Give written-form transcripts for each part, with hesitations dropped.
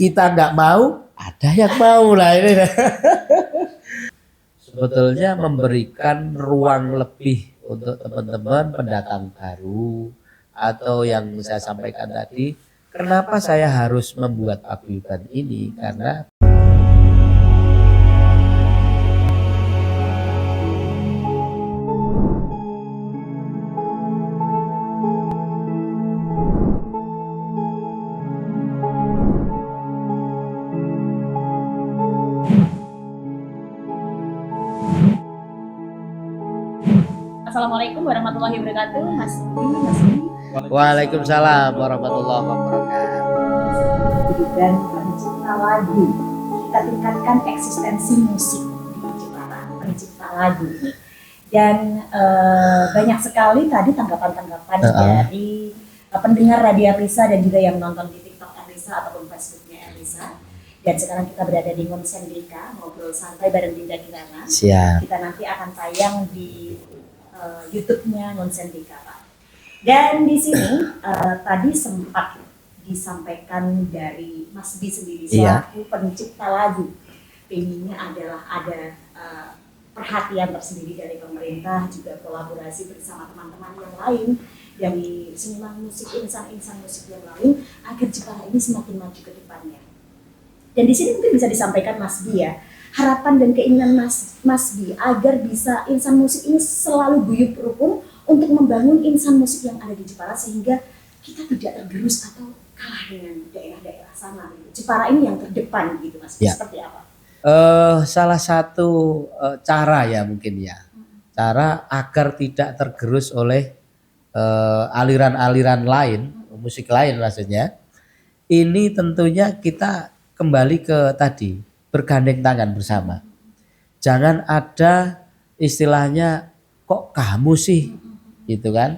kita nggak mau, ada yang mau lah ini. Sebetulnya memberikan ruang lebih untuk teman-teman pendatang baru atau yang saya sampaikan tadi, kenapa saya harus membuat paguyuban ini, karena Assalamualaikum warahmatullahi wabarakatuh, Mas Budi. Waalaikumsalam warahmatullahi wabarakatuh. Dan pencipta lagu, kita tingkatkan eksistensi musik di Jepara, pencipta lagu. Dan banyak sekali tadi tanggapan-tanggapan dari pendengar Radio Risa dan juga yang nonton di TikTok Risa ataupun Facebooknya Risa. Dan sekarang kita berada di Ngonsendika, ngobrol santai bareng Dinda Kirana. Siap. Kita nanti akan tayang di YouTube-nya Ngonsendika, Pak. Dan di sini tadi sempat disampaikan dari Mas B sendiri selaku pencipta lagu, pengennya adalah ada perhatian tersendiri dari pemerintah, juga kolaborasi bersama teman-teman yang lain dari seniman musik, insan-insan musik yang lain, agar Jepara ini semakin maju ke depannya. Dan di sini mungkin bisa disampaikan Mas B ya, harapan dan keinginan Mas B agar bisa insan musik ini selalu guyup rukun untuk membangun insan musik yang ada di Jepara, sehingga kita tidak tergerus atau kalah dengan daerah-daerah sana. Jepara ini yang terdepan gitu Mas. Ya. Seperti apa? Salah satu cara ya mungkin ya, cara agar tidak tergerus oleh aliran-aliran lain, musik lain maksudnya. Ini tentunya kita kembali ke tadi, bergandeng tangan bersama. Jangan ada istilahnya kok kamu sih gitu kan.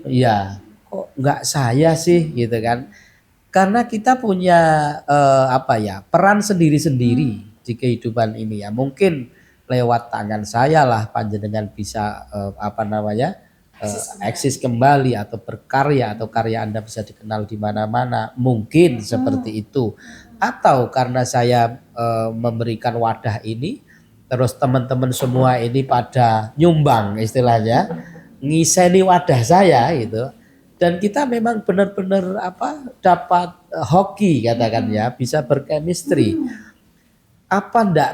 Iya, kok enggak saya sih gitu kan. Karena kita punya peran sendiri-sendiri di kehidupan ini ya. Mungkin lewat tangan saya lah panjenengan bisa eksis kembali atau berkarya, atau karya Anda bisa dikenal di mana-mana. Mungkin seperti itu. Atau karena saya memberikan wadah ini, terus teman-teman semua ini pada nyumbang istilahnya, ngiseni wadah saya gitu. Dan kita memang benar-benar dapat hoki katakan ya, bisa berchemistry. Apa ndak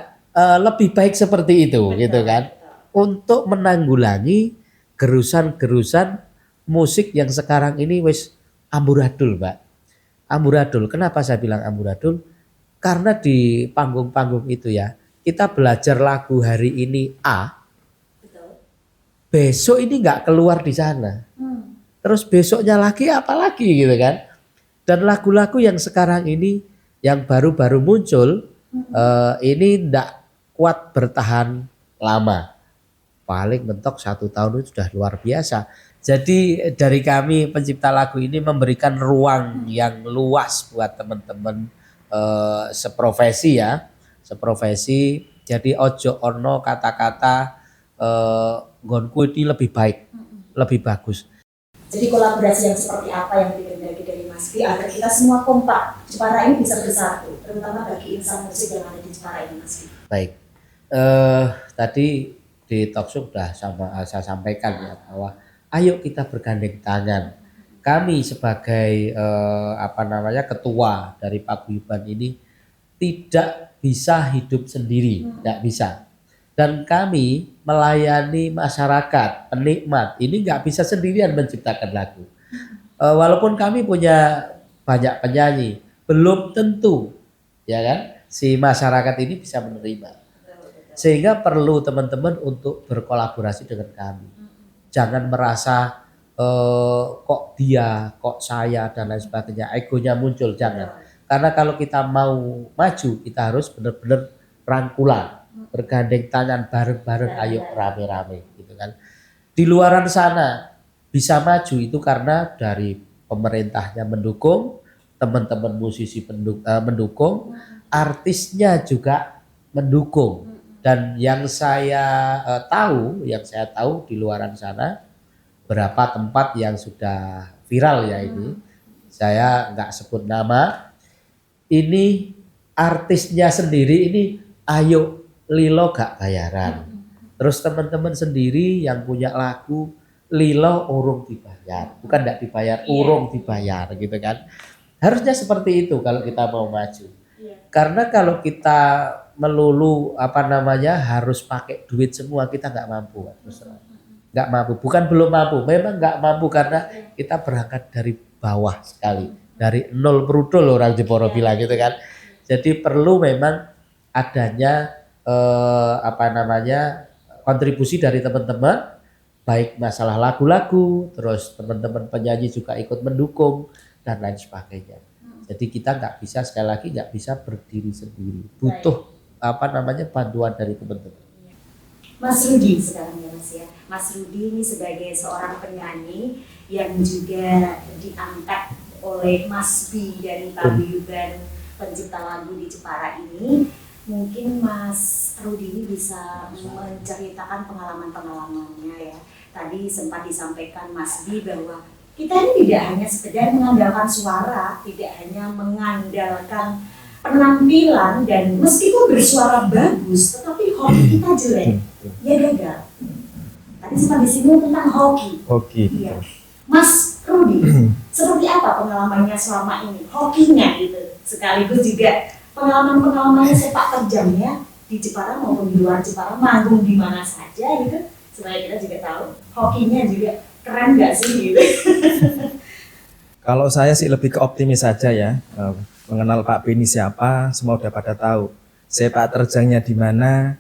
lebih baik seperti itu gitu kan, untuk menanggulangi gerusan-gerusan musik yang sekarang ini wis amburadul, Mbak. Amburadul. Kenapa saya bilang amburadul? Karena di panggung-panggung itu ya, kita belajar lagu hari ini A, besok ini nggak keluar di sana. Terus besoknya lagi apalagi gitu kan. Dan lagu-lagu yang sekarang ini yang baru-baru muncul ini ndak kuat bertahan lama. Paling mentok 1 tahun itu sudah luar biasa. Jadi dari kami pencipta lagu ini memberikan ruang yang luas buat teman-teman seprofesi ya. Seprofesi. Jadi ojo ono kata-kata nggonku ini lebih baik, lebih bagus. Jadi kolaborasi yang seperti apa yang dikehendaki dari Mas B agar kita semua kompak, Jepara ini bisa bersatu, terutama bagi insan musik yang ada di Jepara ini, Mas B. Baik, tadi di talkshow sudah saya sampaikan ya bahwa ayo kita bergandeng tangan. Kami sebagai ketua dari paguyuban ini tidak bisa hidup sendiri, tidak bisa. Dan kami melayani masyarakat, penikmat, ini nggak bisa sendirian menciptakan lagu. Walaupun kami punya banyak penyanyi, belum tentu ya kan si masyarakat ini bisa menerima. Sehingga perlu teman-teman untuk berkolaborasi dengan kami. Jangan merasa kok dia, kok saya dan lain sebagainya, egonya muncul, jangan. Karena kalau kita mau maju, kita harus benar-benar rangkulan, bergandeng tangan bareng-bareng, ayo rame-rame gitu kan. Di luaran sana bisa maju itu karena dari pemerintahnya mendukung, teman-teman musisi mendukung, artisnya juga mendukung. Dan yang saya tahu di luaran sana berapa tempat yang sudah viral ya ini. Saya nggak sebut nama. ini artisnya sendiri ini ayo lilo gak bayaran. Terus teman-teman sendiri yang punya lagu lilo urung dibayar, bukan gak dibayar, urung dibayar gitu kan. Harusnya seperti itu kalau kita mau maju. Karena kalau kita melulu harus pakai duit semua, kita nggak mampu, nggak mampu. Bukan belum mampu, memang nggak mampu karena kita berangkat dari bawah sekali, dari nol brudul orang Jeporo bilang gitu kan. Jadi perlu memang adanya kontribusi dari teman-teman, baik masalah lagu-lagu, terus teman-teman penyanyi juga ikut mendukung dan lain sebagainya. Jadi kita nggak bisa, sekali lagi nggak bisa berdiri sendiri, butuh bantuan dari teman-teman. Mas Rudi sekarang ya Mas ya. Mas Rudi ini sebagai seorang penyanyi yang juga diangkat oleh Mas B dari paguyuban pencipta lagu di Jepara ini. Mungkin Mas Rudi ini bisa menceritakan pengalaman-pengalamannya ya. Tadi sempat disampaikan Mas B bahwa kita ini tidak hanya sekedar mengandalkan suara, tidak hanya mengandalkan penampilan, dan meskipun bersuara bagus, tetapi hoki kita jelek, ya gagal. Tadi sempat disinggung tentang hoki. Iya. Mas Rudi, seperti apa pengalamannya selama ini? Hokinya gitu, sekaligus juga pengalaman-pengalamannya sepak terjangnya di Jepara maupun di luar Jepara, manggung di mana saja gitu, supaya kita juga tahu hokinya juga keren nggak sih gitu. Kalau saya sih lebih ke optimis saja ya. Mengenal Pak Beni siapa, semua udah pada tahu. Sepak terjangnya di mana,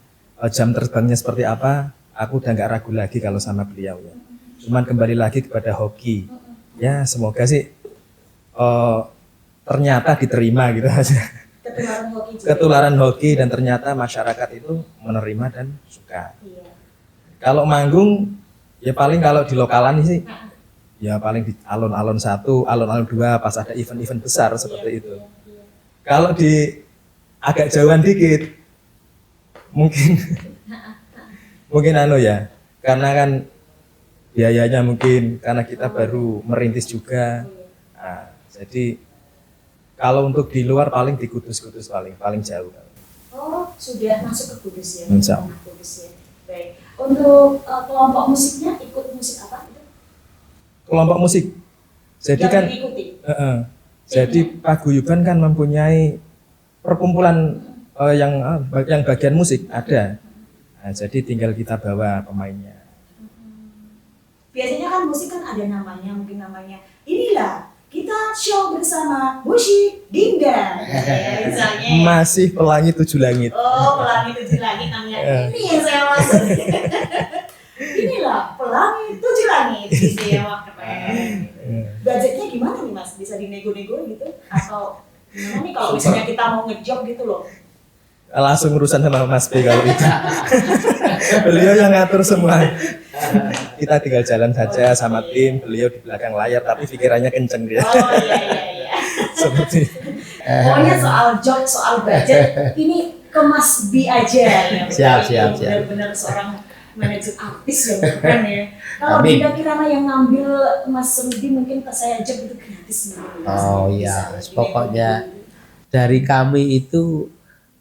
jam terbangnya seperti apa, aku udah nggak ragu lagi kalau sama beliau ya. Cuman kembali lagi kepada hoki. Ya semoga sih ternyata diterima gitu aja. Ketularan hoki juga. Ketularan hoki dan ternyata masyarakat itu menerima dan suka. Iya. Kalau manggung ya paling kalau di lokalan sih ya paling di alun-alun 1, alun-alun 2 pas ada event-event besar seperti itu. Kalau di agak jauhan dikit mungkin ya, karena kan biayanya mungkin karena kita baru merintis juga. Nah, jadi kalau untuk di luar paling di Kudus paling jauh. Oh, sudah masuk ke Kudus ya? Kudus ya. Baik. Untuk kelompok musiknya ikut musik apa itu? Kelompok musik. Jadi yang kan diikuti? Jadi paguyuban kan mempunyai perkumpulan yang bagian musik ada. Nah, jadi tinggal kita bawa pemainnya. Biasanya kan musik kan ada namanya, mungkin namanya inilah kita show bersama musik Dinda, ya, misalnya. Masih Pelangi Tujuh Langit. Oh, Pelangi Tujuh Langit namanya. Ini yang saya maksud. Inilah Pelangi Tujuh Langit, gitu ya, wah keren. Budgetnya gimana nih Mas? Bisa dinego-nego gitu? Atau gimana nih kalau misalnya kita mau ngejob gitu loh? Langsung urusan sama Mas B kalau itu. Beliau yang ngatur semua. Kita tinggal jalan saja sama tim, beliau di belakang layar tapi pikirannya kenceng dia. Oh iya. Seperti pokoknya soal job, soal budget ini ke Mas B aja ya. Siap. Benar-benar seorang manajer artis yang keren ya. Kalau Dinda Kirana yang ngambil Mas Rudi mungkin ke saya job itu gratis nih. Oh iya, pokoknya dari kami itu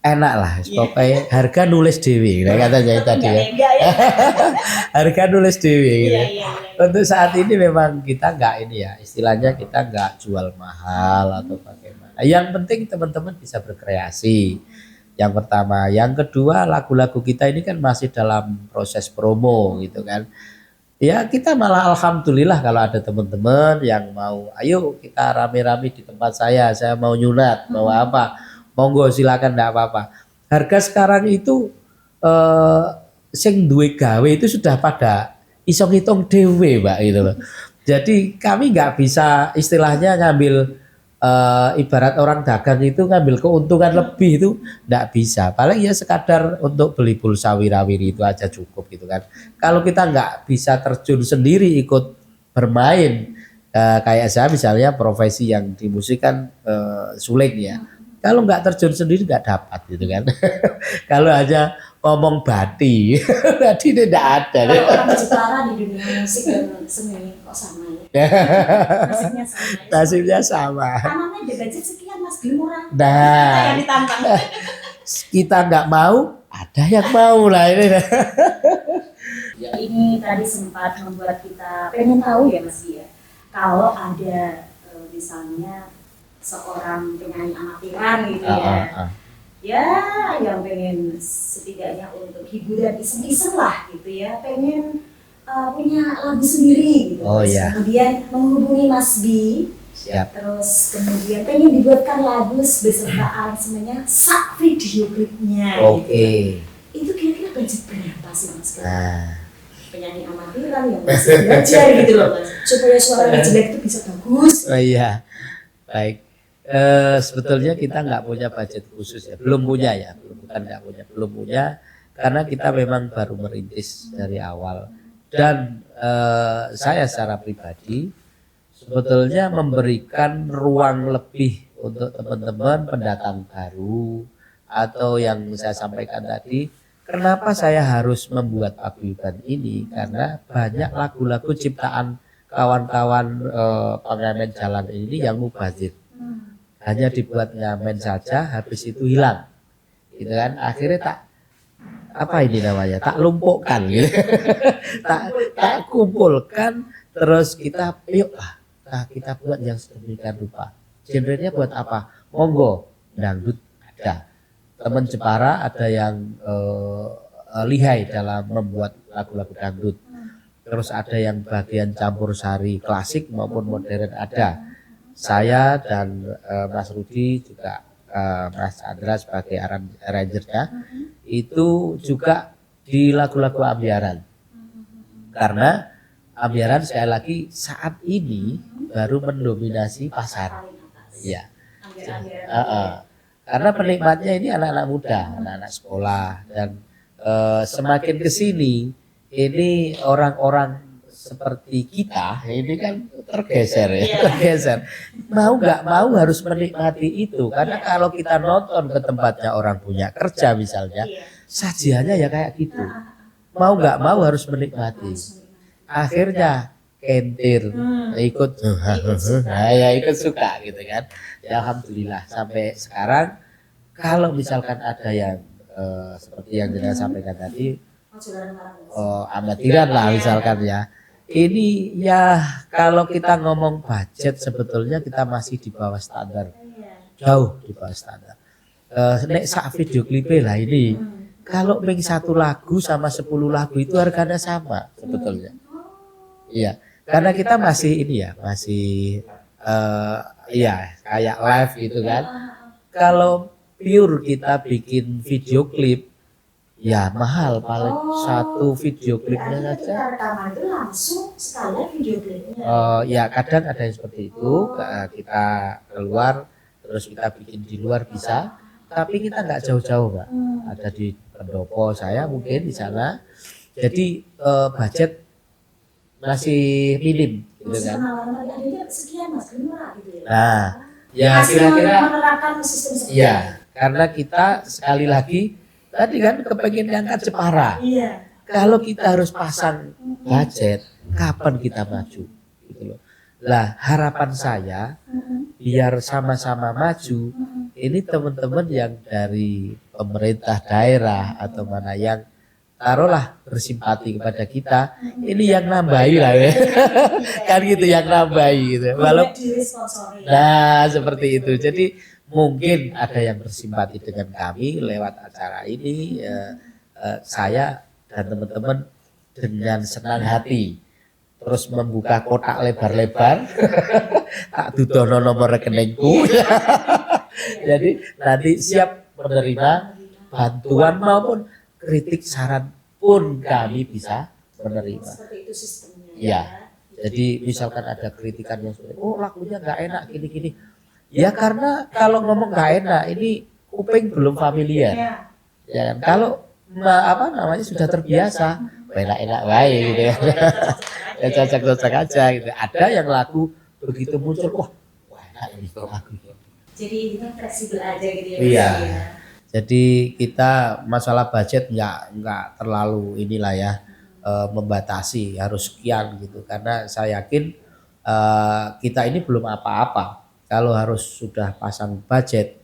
enak lah, pokoknya harga nulis dewi, kata saya tadi ya. Harga nulis dewi. Gitu. Iya. Untuk saat ini memang kita nggak ini ya, istilahnya kita nggak jual mahal atau bagaimana. Yang penting teman-teman bisa berkreasi. Yang pertama, yang kedua lagu-lagu kita ini kan masih dalam proses promo gitu kan. Ya kita malah alhamdulillah kalau ada teman-teman yang mau, ayo kita rame-rame di tempat saya mau nyunat, mau apa, monggo silakan, enggak apa-apa. Harga sekarang itu sing duwe gawe itu sudah pada iso ngitung dhewe, Mbak, gitu loh. Jadi kami nggak bisa istilahnya ngambil ibarat orang dagang itu ngambil keuntungan lebih, itu enggak bisa. Paling ya sekadar untuk beli pulsa wirawiri itu aja cukup gitu kan. Kalau kita nggak bisa terjun sendiri ikut bermain, kayak saya misalnya profesi yang di musik kan suling ya. Kalau nggak terjun sendiri nggak dapat gitu kan. Kalau hanya ngomong bati, bati ini nggak ada. Kalau orang Jepara di dunia musik dan seni kok sama ya? Nasibnya sama. Nasibnya sama. Tanamnya ada budget sekian Mas Mas, gelem ora? Nah, Kita yang ditantang. kita nggak mau, ada yang mau lah ini. Ini tadi sempat membuat kita pengen tahu ya Mas ya, kalau ada misalnya seorang penyanyi amatiran gitu ya, ya yang pengen setidaknya untuk hiburan iseng-iseng lah gitu ya, pengen punya lagu sendiri gitu. Oh, Terus iya. kemudian menghubungi Mas Bi, Siap. terus kemudian pengen dibuatkan lagu beserta aransemennya, sak video klipnya. Oke. Gitu. Itu kira-kira budget berapa sih Mas? Nah, Penyanyi amatiran yang masih belajar gitu loh Mas, supaya suaranya jelek itu bisa bagus. oh iya, baik. Sebetulnya kita nggak punya budget khusus ya, belum punya ya, bukan nggak punya, belum punya, karena kita memang baru merintis dari awal. Dan saya secara pribadi sebetulnya memberikan ruang lebih untuk teman-teman pendatang baru atau yang saya sampaikan tadi. Kenapa saya harus membuat paguyuban ini? Karena banyak lagu-lagu ciptaan kawan-kawan pengamen jalan ini yang mubazir. Hanya dibuat ngamen saja, habis itu hilang. Gitu kan? Akhirnya apa ini namanya? Tak lumpuhkan gitu. tak kumpulkan, terus kita yuk kita buat yang sedemikian rupa. Genrenya buat apa? Monggo, dangdut ada. Teman Jepara ada yang lihai dalam membuat lagu-lagu dangdut. Terus ada yang bagian campur sari klasik maupun modern ada. Saya dan Mas Rudi juga Mas Andra sebagai arrangernya itu juga di lagu-lagu ambiaran. Karena ambiaran sekali lagi saat ini baru mendominasi pasar. Iya. Karena penikmatnya ini anak-anak muda, anak-anak sekolah, dan semakin ke sini ini orang-orang seperti kita ini kan tergeser ya, tergeser. Mau nggak mau harus menikmati itu, karena kalau kita nonton ke tempatnya orang punya kerja misalnya, sajiannya ya kayak gitu. Mau nggak mau harus menikmati. Akhirnya kentir, ikut suka gitu kan. Ya alhamdulillah sampai sekarang kalau misalkan ada yang seperti yang kita sampaikan tadi, amatiran lah misalkan ya. Ini ya kalau kita ngomong budget sebetulnya kita masih di bawah standar, jauh di bawah standar. Nek sak video klipnya lah ini, kalau ping satu lagu sama 10 lagu itu harganya sama sebetulnya. Iya, karena kita masih ini ya, masih iya kayak live gitu kan. Kalau pure kita bikin video klip, ya mahal, paling satu video klipnya saja. Rekaman itu langsung sekalian video klipnya. Ya kadang ada yang seperti itu, kita keluar terus kita bikin di luar bisa, tapi kita nggak jauh-jauh Mbak. Ada di pendopo saya mungkin di sana, jadi budget masih minim gitu kan. Sekian Mas, berapa gitu ya? Nah, ya kira-kira menerapkan sistem seperti iya, karena kita sekali lagi tadi kan kepengen ngangkat Jepara. Iya. Kalau kita harus pasang budget, kapan kita maju? Gitu loh. Lah harapan saya biar sama-sama maju, ini teman-teman yang dari pemerintah daerah atau mana yang taruhlah bersimpati kepada kita, ini yang nambahi lah ya. Kan gitu yang nambahi gitu. Nah seperti itu. Jadi mungkin ada yang bersimpati dengan kami lewat acara ini, saya dan teman-teman dengan senang hati terus membuka kotak lebar-lebar, tak dudono nomor rekeningku. Jadi nanti siap menerima bantuan maupun kritik saran pun kami bisa menerima. Seperti itu sistemnya. Ya, jadi misalkan ada kritikan yang seperti, oh lagunya nggak enak gini-gini. Ya karena kalau ngomong nggak enak ini kuping belum familiar. Ya kan? Kalau apa namanya sudah terbiasa, enak-enak baik gitu ya. Ya cocok-cocok aja gitu. Ada yang lagu begitu muncul, wah enak ini kok lagu. Jadi kita fleksibel aja gitu ya. Iya. Jadi kita masalah budget nggak terlalu inilah ya, membatasi harus sekian gitu, karena saya yakin kita ini belum apa-apa. kalau harus sudah pasang budget,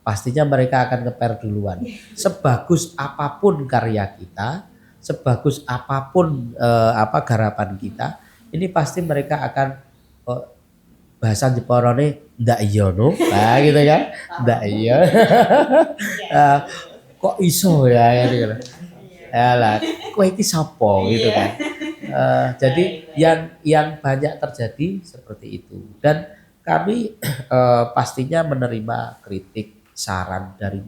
pastinya mereka akan ngeper duluan. Sebagus apapun karya kita, sebagus apapun garapan kita, ini pasti mereka akan bahasa Jeporone ndak iya no. Nah gitu kan. Ndak iya. Kok iso ya gitu. Alah, kowe iki sapa gitu kan. Jadi yang banyak terjadi seperti itu. Dan kami pastinya menerima kritik, saran dari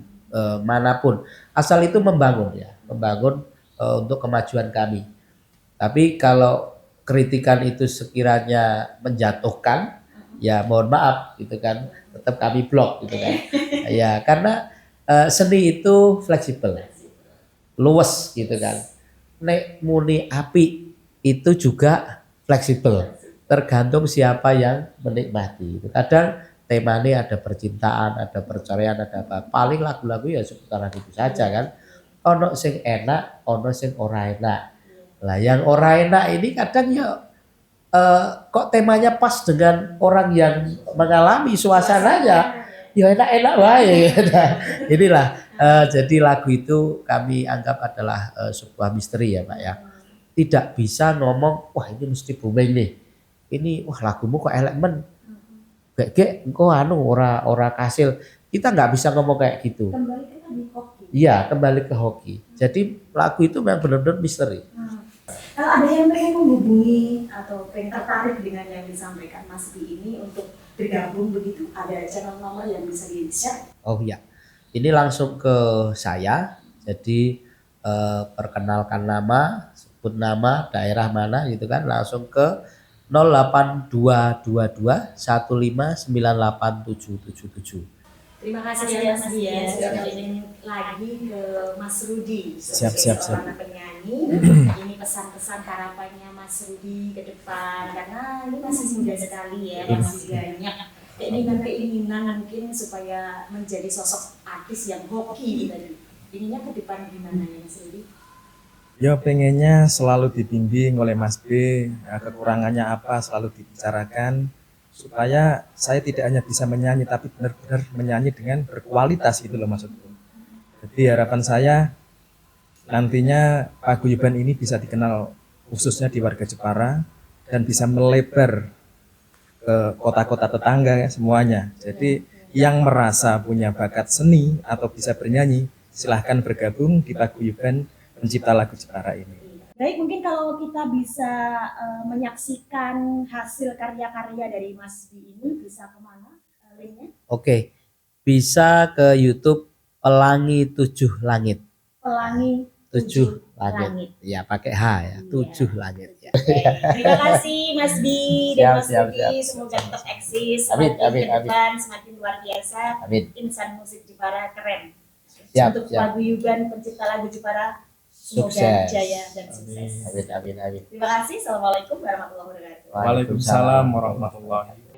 manapun, asal itu membangun ya, membangun untuk kemajuan kami. Tapi kalau kritikan itu sekiranya menjatuhkan, ya mohon maaf gitu kan, tetap kami blok gitu kan. Ya karena seni itu fleksibel, luwes gitu kan. Nek muni api itu juga fleksibel, tergantung siapa yang menikmati. Kadang temanya ada percintaan, ada perceraian, ada apa. Paling lagu-lagu ya seputaran itu saja kan. Ono sing enak, ono sing ora enak. Lah yang ora enak ini kadang ya kok temanya pas dengan orang yang mengalami suasananya, ya enak-enak wae. Nah, inilah jadi lagu itu kami anggap adalah sebuah misteri ya Pak ya. Tidak bisa ngomong, wah ini mesti booming nih. Ini wah lagumu kok elek men. Gek engko anu ora kasil. Kita nggak bisa ngomong kayak gitu. Kembali ke tadi hoki. Iya, kembali ke hoki. Jadi lagu itu memang benar-benar misteri. Kalau ada yang pengen menghubungi atau pengen tertarik dengan yang disampaikan Mas Bi ini untuk bergabung begitu, ada channel nomor yang bisa di-share? Oh iya, ini langsung ke saya. Jadi perkenalkan nama, sebut nama, daerah mana gitu kan, langsung ke 08222 1598777. Terima kasih ya Mas Bi ya, sudah ingin lagi ke Mas Rudi. Siap. Seorang penyanyi. Ini pesan-pesan harapannya Mas Rudi ke depan, karena ini masih muda sekali ya, masih banyak keinginan mungkin supaya menjadi sosok artis yang hoki tadi. Ininya ke depan gimana ya Mas Rudi? Ya pengennya selalu dibimbing oleh Mas B, ya, kekurangannya apa selalu dibicarakan supaya saya tidak hanya bisa menyanyi tapi benar-benar menyanyi dengan berkualitas gitu loh maksudku. Jadi harapan saya nantinya paguyuban ini bisa dikenal khususnya di warga Jepara dan bisa melebar ke kota-kota tetangga ya, semuanya. Jadi yang merasa punya bakat seni atau bisa bernyanyi silahkan bergabung di paguyuban pencipta lagu Jepara ini. Baik, mungkin kalau kita bisa menyaksikan hasil karya-karya dari Mas Bi ini, bisa kemana linknya? Oke, bisa ke YouTube Pelangi Tujuh Langit. Pelangi Tujuh Langit. Ya pakai H ya, Tujuh Langit ya. Terima kasih Mas Bi dan Mas Rudi, semoga tetap eksis semakin ke depan, semakin luar biasa. Amin. Insan musik Jepara keren. Siap, Untuk paguyuban pencipta lagu Jepara, semoga Sukses. jaya dan sukses. Amin. Terima kasih. Assalamualaikum warahmatullahi wabarakatuh. Waalaikumsalam warahmatullahi wabarakatuh.